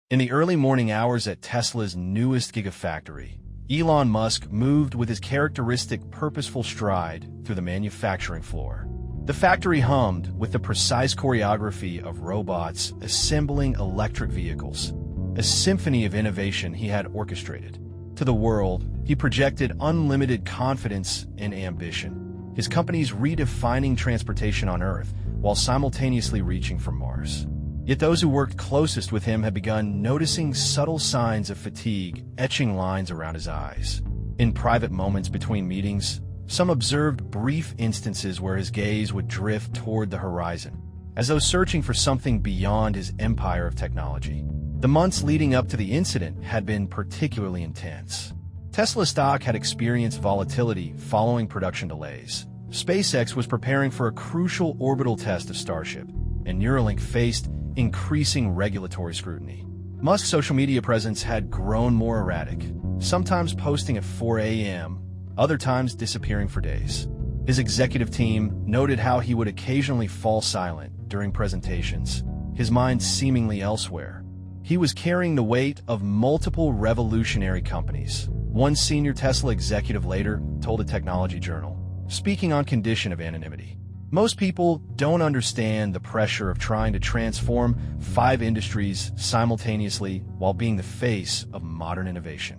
In the early morning hours at Tesla's newest gigafactory, Elon Musk moved with his characteristic purposeful stride through the manufacturing floor. The factory hummed with the precise choreography of robots assembling electric vehicles, a symphony of innovation he had orchestrated. To the world, he projected unlimited confidence and ambition, his companies redefining transportation on Earth while simultaneously reaching for Mars. Yet those who worked closest with him had begun noticing subtle signs of fatigue etching lines around his eyes. In private moments between meetings, some observed brief instances where his gaze would drift toward the horizon, as though searching for something beyond his empire of technology. The months leading up to the incident had been particularly intense. Tesla stock had experienced volatility following production delays. SpaceX was preparing for a crucial orbital test of Starship, and Neuralink faced increasing regulatory scrutiny. Musk's social media presence had grown more erratic, sometimes posting at 4 a.m., other times disappearing for days. His executive team noted how he would occasionally fall silent during presentations, his mind seemingly elsewhere. He was carrying the weight of multiple revolutionary companies, one senior Tesla executive later told a technology journal, speaking on condition of anonymity. Most people don't understand the pressure of trying to transform 5 industries simultaneously while being the face of modern innovation.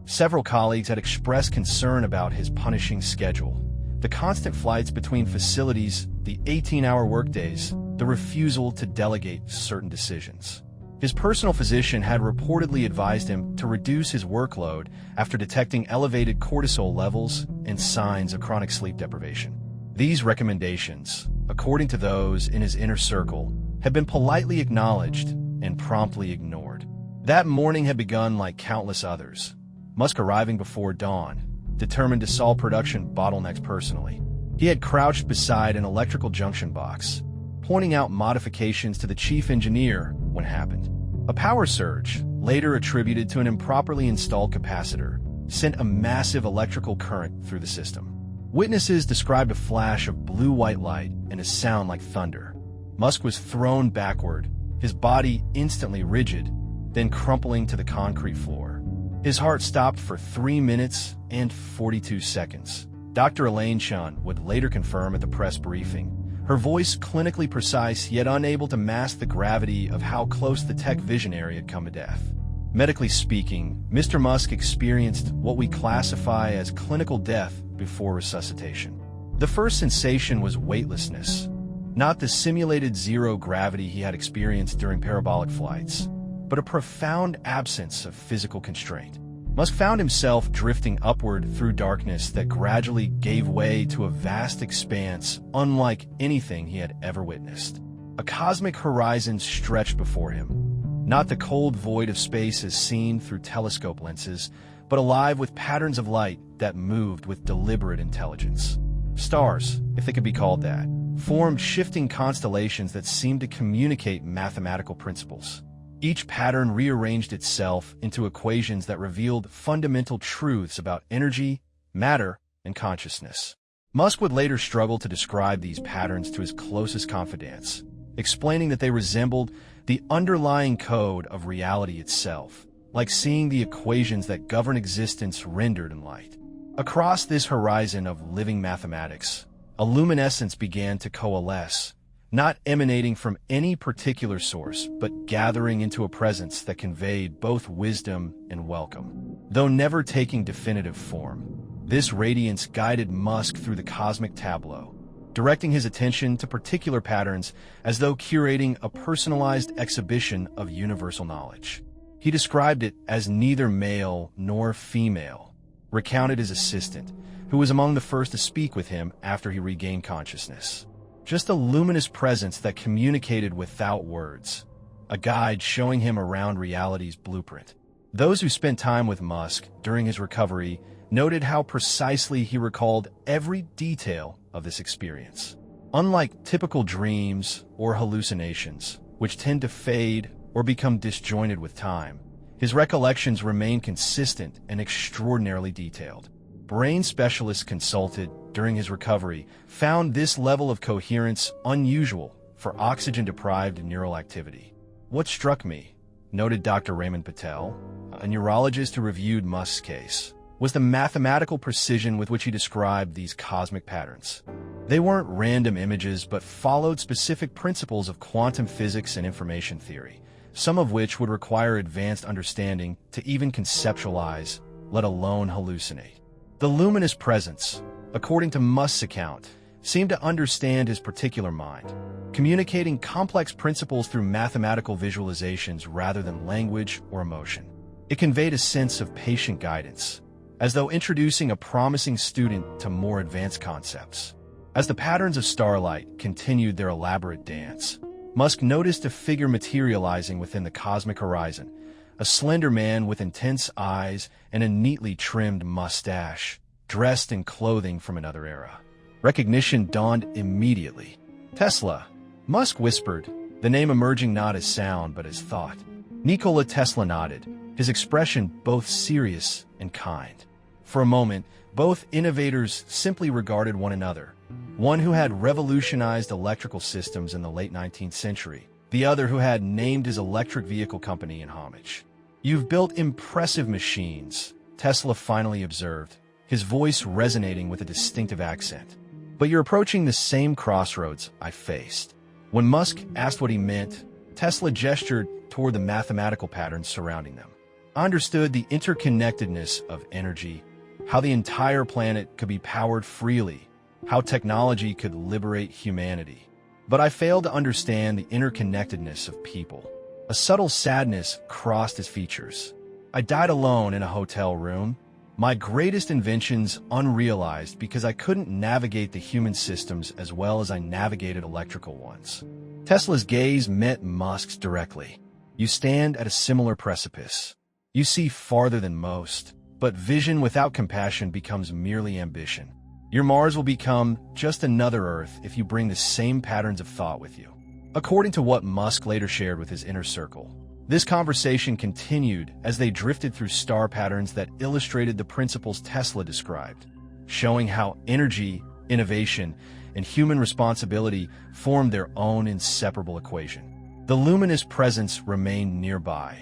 Several colleagues had expressed concern about his punishing schedule, the constant flights between facilities, the 18-hour workdays, the refusal to delegate certain decisions. His personal physician had reportedly advised him to reduce his workload after detecting elevated cortisol levels and signs of chronic sleep deprivation. These recommendations, according to those in his inner circle, had been politely acknowledged and promptly ignored. That morning had begun like countless others, Musk arriving before dawn, determined to solve production bottlenecks personally. He had crouched beside an electrical junction box, pointing out modifications to the chief engineer when it happened. A power surge, later attributed to an improperly installed capacitor, sent a massive electrical current through the system. Witnesses described a flash of blue-white light and a sound like thunder. Musk was thrown backward, his body instantly rigid, then crumpling to the concrete floor. His heart stopped for 3 minutes and 42 seconds. Dr. Elaine Chun would later confirm at the press briefing, her voice clinically precise yet unable to mask the gravity of how close the tech visionary had come to death. Medically speaking, Mr. Musk experienced what we classify as clinical death before resuscitation. The first sensation was weightlessness, not the simulated zero gravity he had experienced during parabolic flights, but a profound absence of physical constraint. Musk found himself drifting upward through darkness that gradually gave way to a vast expanse unlike anything he had ever witnessed. A cosmic horizon stretched before him, not the cold void of space as seen through telescope lenses, but alive with patterns of light that moved with deliberate intelligence. Stars, if they could be called that, formed shifting constellations that seemed to communicate mathematical principles. Each pattern rearranged itself into equations that revealed fundamental truths about energy, matter, and consciousness. Musk would later struggle to describe these patterns to his closest confidants, explaining that they resembled the underlying code of reality itself, like seeing the equations that govern existence rendered in light. Across this horizon of living mathematics, a luminescence began to coalesce, not emanating from any particular source, but gathering into a presence that conveyed both wisdom and welcome. Though never taking definitive form, this radiance guided Musk through the cosmic tableau, directing his attention to particular patterns as though curating a personalized exhibition of universal knowledge. He described it as neither male nor female, recounted his assistant, who was among the first to speak with him after he regained consciousness. Just a luminous presence that communicated without words, a guide showing him around reality's blueprint. Those who spent time with Musk during his recovery noted how precisely he recalled every detail of this experience. Unlike typical dreams or hallucinations, which tend to fade or become disjointed with time, his recollections remain consistent and extraordinarily detailed. Brain specialists consulted during his recovery found this level of coherence unusual for oxygen-deprived neural activity. What struck me, noted Dr. Raymond Patel, a neurologist who reviewed Musk's case, was the mathematical precision with which he described these cosmic patterns. They weren't random images, but followed specific principles of quantum physics and information theory, some of which would require advanced understanding to even conceptualize, let alone hallucinate. The luminous presence, according to Musk's account, seemed to understand his particular mind, communicating complex principles through mathematical visualizations rather than language or emotion. It conveyed a sense of patient guidance, as though introducing a promising student to more advanced concepts. As the patterns of starlight continued their elaborate dance, Musk noticed a figure materializing within the cosmic horizon, a slender man with intense eyes and a neatly trimmed mustache, dressed in clothing from another era. Recognition dawned immediately. Tesla, Musk whispered, the name emerging not as sound but as thought. Nikola Tesla nodded, his expression both serious and kind. For a moment, both innovators simply regarded one another, one who had revolutionized electrical systems in the late 19th century, the other who had named his electric vehicle company in homage. "You've built impressive machines," Tesla finally observed, his voice resonating with a distinctive accent. "But you're approaching the same crossroads I faced." When Musk asked what he meant, Tesla gestured toward the mathematical patterns surrounding them. "I understood the interconnectedness of energy, how the entire planet could be powered freely, how technology could liberate humanity. But I failed to understand the interconnectedness of people." A subtle sadness crossed his features. "I died alone in a hotel room, my greatest inventions unrealized because I couldn't navigate the human systems as well as I navigated electrical ones." Tesla's gaze met Musk's directly. "You stand at a similar precipice. You see farther than most, but vision without compassion becomes merely ambition. Your Mars will become just another Earth if you bring the same patterns of thought with you." According to what Musk later shared with his inner circle, this conversation continued as they drifted through star patterns that illustrated the principles Tesla described, showing how energy, innovation, and human responsibility formed their own inseparable equation. The luminous presence remained nearby,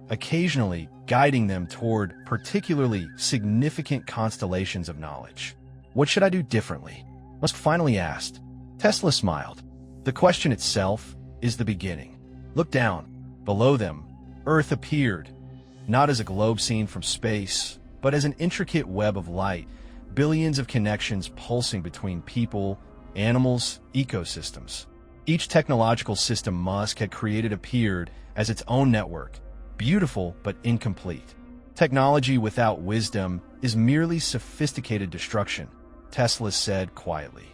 occasionally guiding them toward particularly significant constellations of knowledge. "What should I do differently?" Musk finally asked. Tesla smiled. "The question itself is the beginning. Look down." Below them, Earth appeared, not as a globe seen from space, but as an intricate web of light, billions of connections pulsing between people, animals, ecosystems. Each technological system Musk had created appeared as its own network, beautiful but incomplete. "Technology without wisdom is merely sophisticated destruction," Tesla said quietly.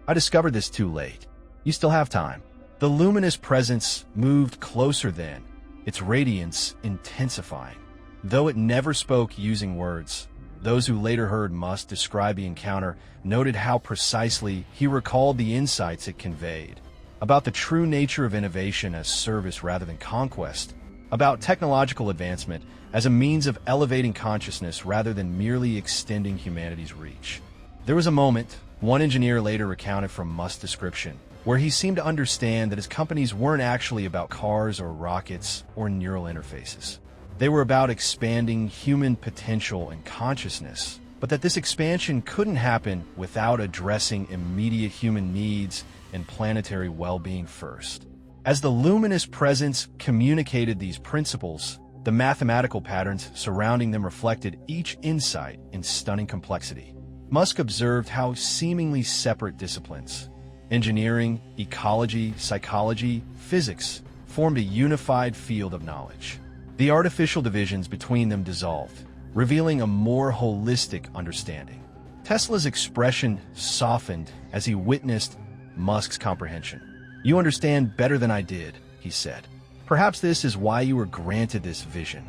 "I discovered this too late. You still have time." The luminous presence moved closer then, its radiance intensifying. Though it never spoke using words, those who later heard Musk describe the encounter noted how precisely he recalled the insights it conveyed, about the true nature of innovation as service rather than conquest, about technological advancement as a means of elevating consciousness rather than merely extending humanity's reach. There was a moment, one engineer later recounted from Musk's description, where he seemed to understand that his companies weren't actually about cars or rockets or neural interfaces. They were about expanding human potential and consciousness, but that this expansion couldn't happen without addressing immediate human needs and planetary well-being first. As the luminous presence communicated these principles, the mathematical patterns surrounding them reflected each insight in stunning complexity. Musk observed how seemingly separate disciplines, engineering, ecology, psychology, physics, formed a unified field of knowledge. The artificial divisions between them dissolved, revealing a more holistic understanding. Tesla's expression softened as he witnessed Musk's comprehension. "You understand better than I did," he said. "Perhaps this is why you were granted this vision."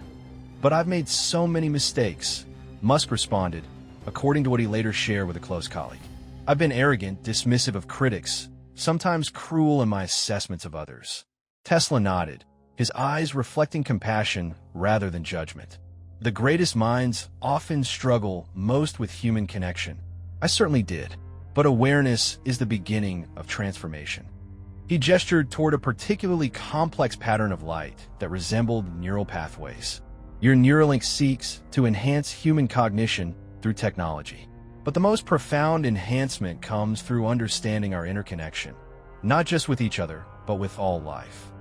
"But I've made so many mistakes," Musk responded, according to what he later shared with a close colleague. "I've been arrogant, dismissive of critics, sometimes cruel in my assessments of others." Tesla nodded, his eyes reflecting compassion rather than judgment. "The greatest minds often struggle most with human connection. I certainly did, but awareness is the beginning of transformation." He gestured toward a particularly complex pattern of light that resembled neural pathways. Your Neuralink seeks to enhance human cognition through technology. But the most profound enhancement comes through understanding our interconnection, not just with each other, but with all life.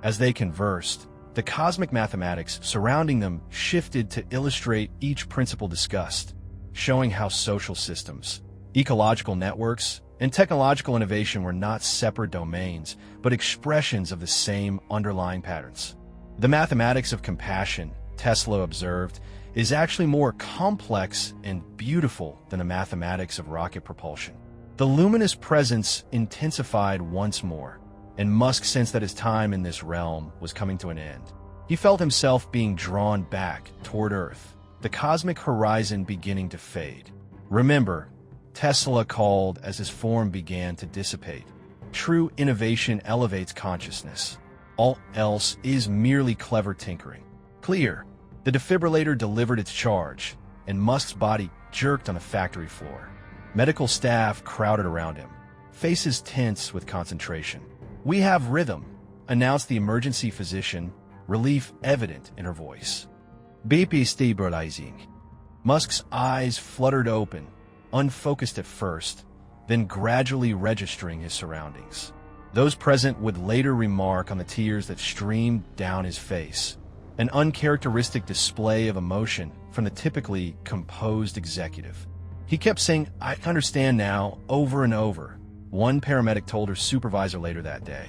As they conversed, the cosmic mathematics surrounding them shifted to illustrate each principle discussed, showing how social systems, ecological networks, and technological innovation were not separate domains, but expressions of the same underlying patterns. The mathematics of compassion, Tesla observed, is actually more complex and beautiful than the mathematics of rocket propulsion. The luminous presence intensified once more, and Musk sensed that his time in this realm was coming to an end. He felt himself being drawn back toward Earth, the cosmic horizon beginning to fade. Remember, Tesla called as his form began to dissipate. True innovation elevates consciousness. All else is merely clever tinkering. Clear. The defibrillator delivered its charge, and Musk's body jerked on the factory floor. Medical staff crowded around him, faces tense with concentration. "We have rhythm," announced the emergency physician, relief evident in her voice. "BP stabilizing." Musk's eyes fluttered open, unfocused at first, then gradually registering his surroundings. Those present would later remark on the tears that streamed down his face, an uncharacteristic display of emotion from the typically composed executive. He kept saying, "I understand now," over and over, one paramedic told her supervisor later that day.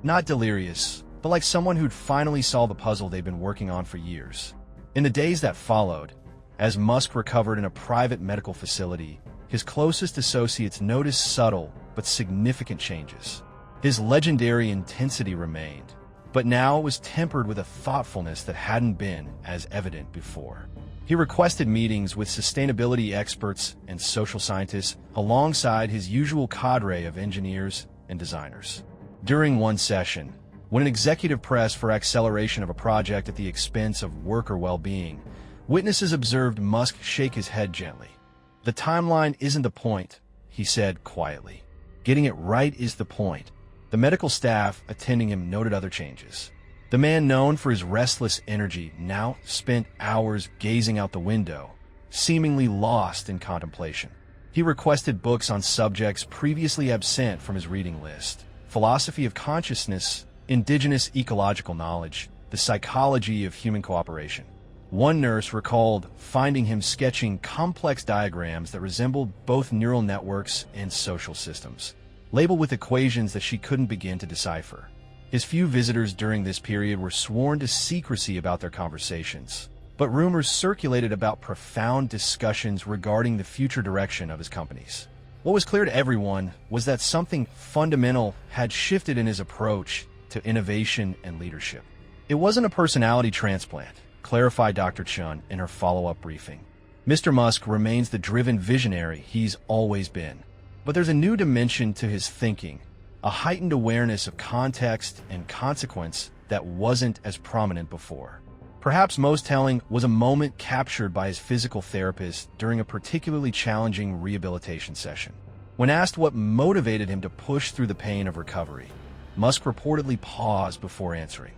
Not delirious, but like someone who'd finally solved the puzzle they'd been working on for years. In the days that followed, as Musk recovered in a private medical facility, his closest associates noticed subtle but significant changes. His legendary intensity remained, but now it was tempered with a thoughtfulness that hadn't been as evident before. He requested meetings with sustainability experts and social scientists alongside his usual cadre of engineers and designers. During one session, when an executive pressed for acceleration of a project at the expense of worker well-being, witnesses observed Musk shake his head gently. "The timeline isn't the point," he said quietly. "Getting it right is the point." The medical staff attending him noted other changes. The man known for his restless energy now spent hours gazing out the window, seemingly lost in contemplation. He requested books on subjects previously absent from his reading list: philosophy of consciousness, indigenous ecological knowledge, the psychology of human cooperation. One nurse recalled finding him sketching complex diagrams that resembled both neural networks and social systems, labeled with equations that she couldn't begin to decipher. His few visitors during this period were sworn to secrecy about their conversations, but rumors circulated about profound discussions regarding the future direction of his companies. What was clear to everyone was that something fundamental had shifted in his approach to innovation and leadership. It wasn't a personality transplant, clarified Dr. Chun in her follow-up briefing. Mr. Musk remains the driven visionary he's always been. But there's a new dimension to his thinking, a heightened awareness of context and consequence that wasn't as prominent before. Perhaps most telling was a moment captured by his physical therapist during a particularly challenging rehabilitation session. When asked what motivated him to push through the pain of recovery, Musk reportedly paused before answering.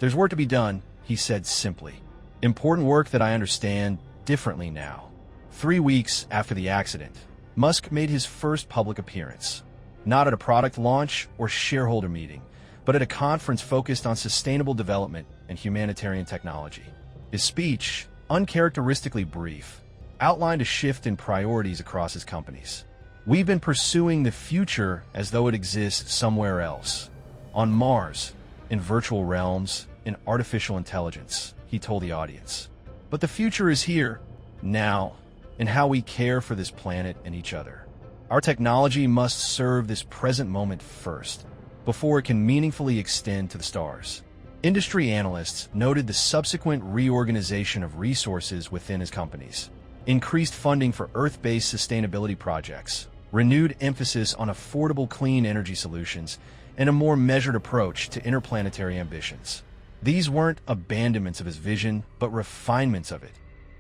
"There's work to be done," he said simply. "Important work that I understand differently now." 3 weeks after the accident, Musk made his first public appearance, not at a product launch or shareholder meeting, but at a conference focused on sustainable development and humanitarian technology. His speech, uncharacteristically brief, outlined a shift in priorities across his companies. "We've been pursuing the future as though it exists somewhere else, on Mars, in virtual realms, in artificial intelligence," he told the audience. "But the future is here, now, in how we care for this planet and each other. Our technology must serve this present moment first, before it can meaningfully extend to the stars." Industry analysts noted the subsequent reorganization of resources within his companies, increased funding for Earth-based sustainability projects, renewed emphasis on affordable clean energy solutions, and a more measured approach to interplanetary ambitions. These weren't abandonments of his vision, but refinements of it,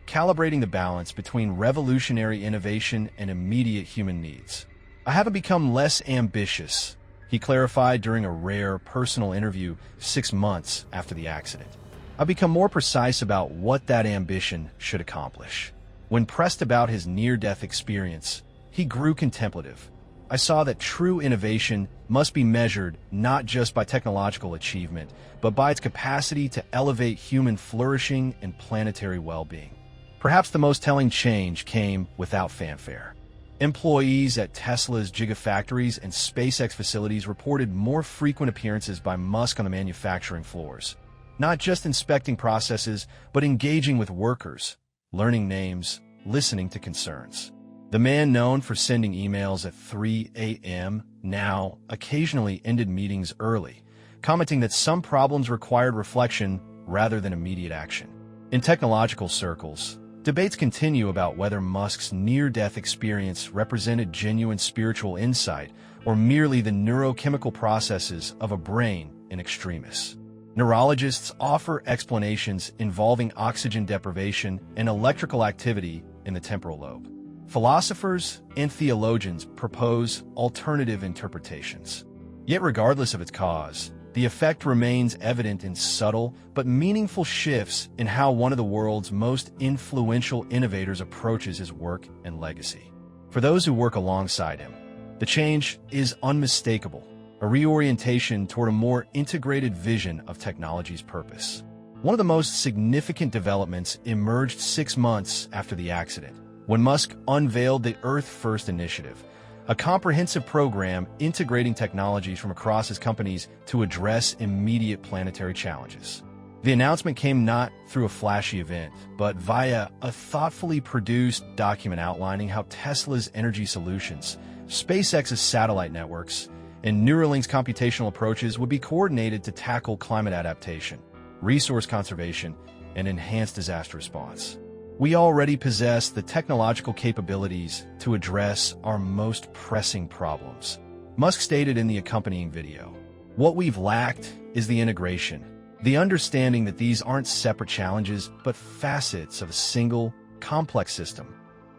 calibrating the balance between revolutionary innovation and immediate human needs. "I haven't become less ambitious," He clarified during a rare personal interview 6 months after the accident. I've become more precise about what that ambition should accomplish. When pressed about his near-death experience, he grew contemplative. I saw that true innovation must be measured not just by technological achievement, but by its capacity to elevate human flourishing and planetary well-being. Perhaps the most telling change came without fanfare. Employees at Tesla's gigafactories and SpaceX facilities reported more frequent appearances by Musk on the manufacturing floors, not just inspecting processes, but engaging with workers, learning names, listening to concerns. The man known for sending emails at 3 a.m. now occasionally ended meetings early, commenting that some problems required reflection rather than immediate action. In technological circles, debates continue about whether Musk's near-death experience represented genuine spiritual insight or merely the neurochemical processes of a brain in extremis. Neurologists offer explanations involving oxygen deprivation and electrical activity in the temporal lobe. Philosophers and theologians propose alternative interpretations. Yet regardless of its cause, the effect remains evident in subtle but meaningful shifts in how one of the world's most influential innovators approaches his work and legacy. For those who work alongside him, the change is unmistakable, a reorientation toward a more integrated vision of technology's purpose. One of the most significant developments emerged 6 months after the accident, when Musk unveiled the Earth First initiative, a comprehensive program integrating technologies from across his companies to address immediate planetary challenges. The announcement came not through a flashy event, but via a thoughtfully produced document outlining how Tesla's energy solutions, SpaceX's satellite networks, and Neuralink's computational approaches would be coordinated to tackle climate adaptation, resource conservation, and enhanced disaster response. We already possess the technological capabilities to address our most pressing problems, Musk stated in the accompanying video. What we've lacked is the integration, the understanding that these aren't separate challenges, but facets of a single, complex system.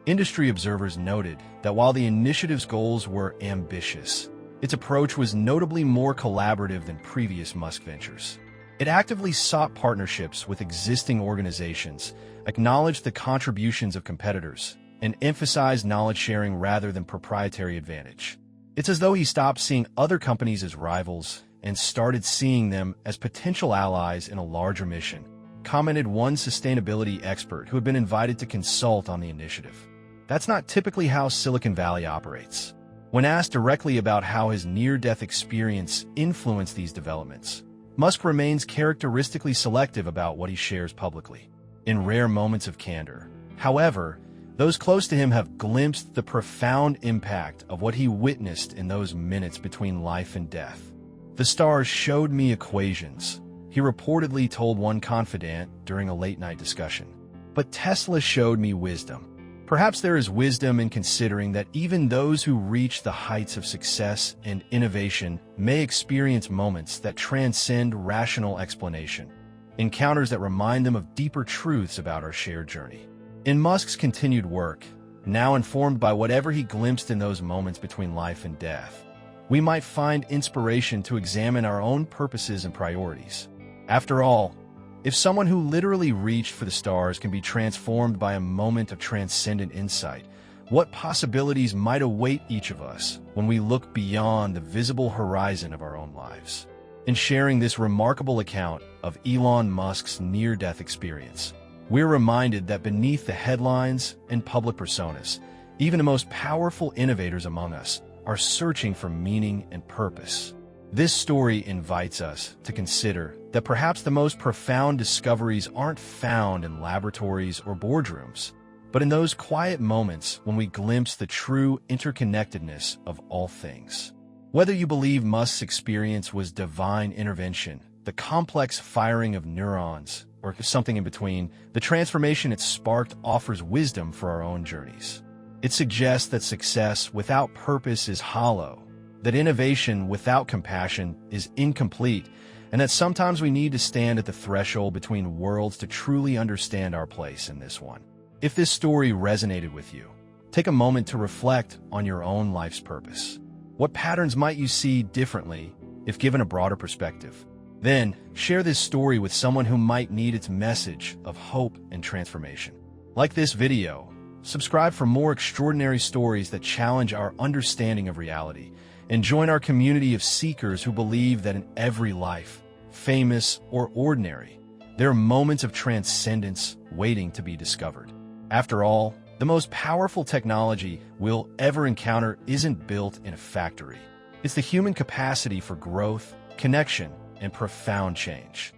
Industry observers noted that while the initiative's goals were ambitious, its approach was notably more collaborative than previous Musk ventures. It actively sought partnerships with existing organizations, acknowledged the contributions of competitors, and emphasized knowledge sharing rather than proprietary advantage. It's as though he stopped seeing other companies as rivals and started seeing them as potential allies in a larger mission, commented one sustainability expert who had been invited to consult on the initiative. That's not typically how Silicon Valley operates. When asked directly about how his near-death experience influenced these developments, Musk remains characteristically selective about what he shares publicly. In rare moments of candor, however, those close to him have glimpsed the profound impact of what he witnessed in those minutes between life and death. The stars showed me equations, he reportedly told one confidant during a late-night discussion. But Tesla showed me wisdom. Perhaps there is wisdom in considering that even those who reach the heights of success and innovation may experience moments that transcend rational explanation, encounters that remind them of deeper truths about our shared journey. In Musk's continued work, now informed by whatever he glimpsed in those moments between life and death, we might find inspiration to examine our own purposes and priorities. After all, if someone who literally reached for the stars can be transformed by a moment of transcendent insight, what possibilities might await each of us when we look beyond the visible horizon of our own lives? In sharing this remarkable account of Elon Musk's near-death experience, we're reminded that beneath the headlines and public personas, even the most powerful innovators among us are searching for meaning and purpose. This story invites us to consider that perhaps the most profound discoveries aren't found in laboratories or boardrooms, but in those quiet moments when we glimpse the true interconnectedness of all things. Whether you believe Musk's experience was divine intervention, the complex firing of neurons, or something in between, the transformation it sparked offers wisdom for our own journeys. It suggests that success without purpose is hollow, that innovation without compassion is incomplete, and that sometimes we need to stand at the threshold between worlds to truly understand our place in this one. If this story resonated with you, take a moment to reflect on your own life's purpose. What patterns might you see differently if given a broader perspective? Then, share this story with someone who might need its message of hope and transformation. Like this video, subscribe for more extraordinary stories that challenge our understanding of reality, and join our community of seekers who believe that in every life, famous or ordinary, there are moments of transcendence waiting to be discovered. After all, the most powerful technology we'll ever encounter isn't built in a factory. It's the human capacity for growth, connection, and profound change.